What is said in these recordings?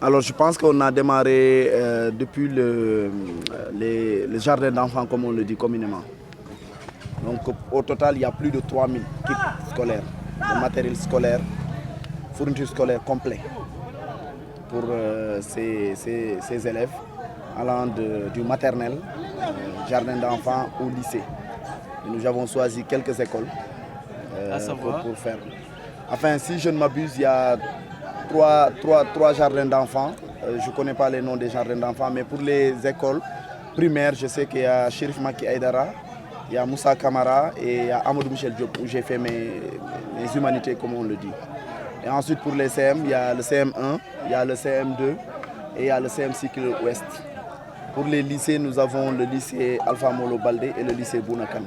Alors je pense qu'on a démarré depuis les jardins d'enfants, comme on le dit communément. Donc au total, il y a plus de 3000 kits scolaires, de matériel scolaire, fourniture scolaire complet pour ces élèves allant du maternel, jardin d'enfants au lycée. Et nous avons choisi quelques écoles pour faire. Enfin, si je ne m'abuse, il y a trois jardins d'enfants. Je ne connais pas les noms des jardins d'enfants, mais pour les écoles primaires, je sais qu'il y a Chérif Maki Aïdara, il y a Moussa Kamara et il y a Amadou Michel Diop, où j'ai fait mes humanités, comme on le dit. Et ensuite, pour les CM, il y a le CM1, il y a le CM2 et il y a le CM Cycle Ouest. Pour les lycées, nous avons le lycée Alpha Molo Baldé et le lycée Bounakan.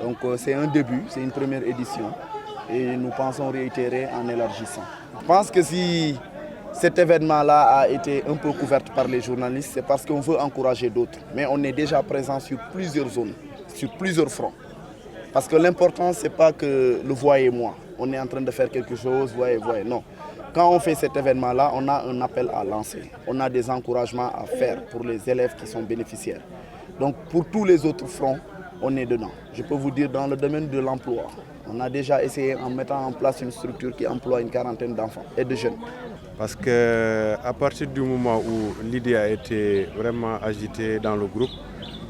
Donc c'est un début, c'est une première édition et nous pensons réitérer en élargissant. Je pense que si cet événement-là a été un peu couvert par les journalistes, c'est parce qu'on veut encourager d'autres. Mais on est déjà présent sur plusieurs zones, sur plusieurs fronts. Parce que l'important, ce n'est pas que le voyez-moi. On est en train de faire quelque chose, voyez, non. Quand on fait cet événement-là, on a un appel à lancer. On a des encouragements à faire pour les élèves qui sont bénéficiaires. Donc pour tous les autres fronts, on est dedans. Je peux vous dire, dans le domaine de l'emploi, on a déjà essayé en mettant en place une structure qui emploie une quarantaine d'enfants et de jeunes. Parce qu'à partir du moment où l'idée a été vraiment agitée dans le groupe,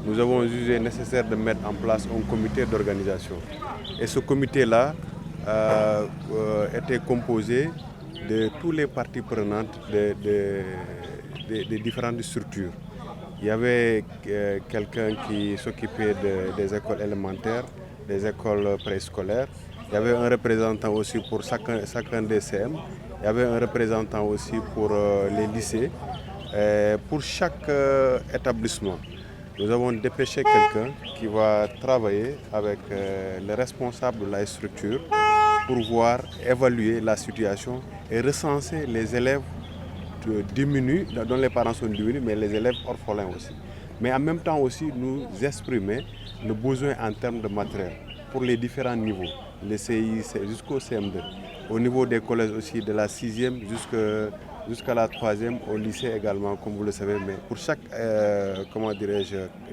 nous avons jugé nécessaire de mettre en place un comité d'organisation. Et ce comité-là était composé de toutes les parties prenantes des différentes structures. Il y avait quelqu'un qui s'occupait des écoles élémentaires, des écoles préscolaires. Il y avait un représentant aussi pour chacun des CM. Il y avait un représentant aussi pour les lycées. Pour chaque établissement, nous avons dépêché quelqu'un qui va travailler avec les responsables de la structure pour voir, évaluer la situation et recenser les élèves diminués, dont les parents sont diminués, mais les élèves orphelins aussi. Mais en même temps aussi, nous exprimer le besoin en termes de matériel pour les différents niveaux, les CI jusqu'au CM2. Au niveau des collèges aussi, de la 6e jusqu'à la 3e, au lycée également, comme vous le savez. Mais pour chaque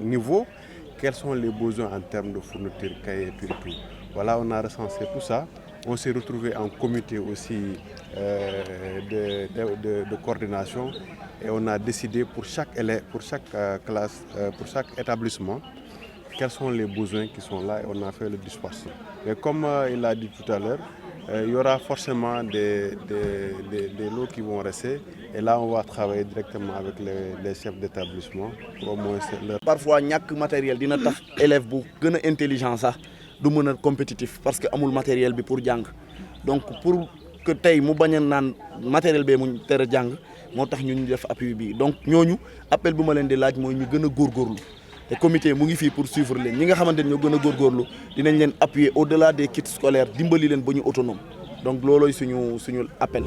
niveau, quels sont les besoins en termes de fourniture, cahiers, tout. Voilà, on a recensé tout ça. On s'est retrouvé en comité aussi de coordination et on a décidé pour chaque élève, pour chaque classe, pour chaque établissement, quels sont les besoins qui sont là et on a fait le dispatch. Et comme il l'a dit tout à l'heure, il y aura forcément des lots qui vont rester et là on va travailler directement avec les chefs d'établissement pour au moins leur... Parfois, ñàkk matériel dina tax élève bu gën a intelligent sax du mën a compétitif parce que amul matériel bi pour jàng. Donc pour que tey mu bañ a naan matériel bee mu tere jàng moo tax ñu def appui bi donc ñooñu appel bu ma leen di laaj mooy ñu gën a góorgóorlu te comité mu ngi fii pour suivre leen ñi nga xamante ne ñoo gën a góorgóorlu dinañ leen appuyer au-delà des kits scolaires dimbali leen ba ñu autonome donc loolooy suñu appel.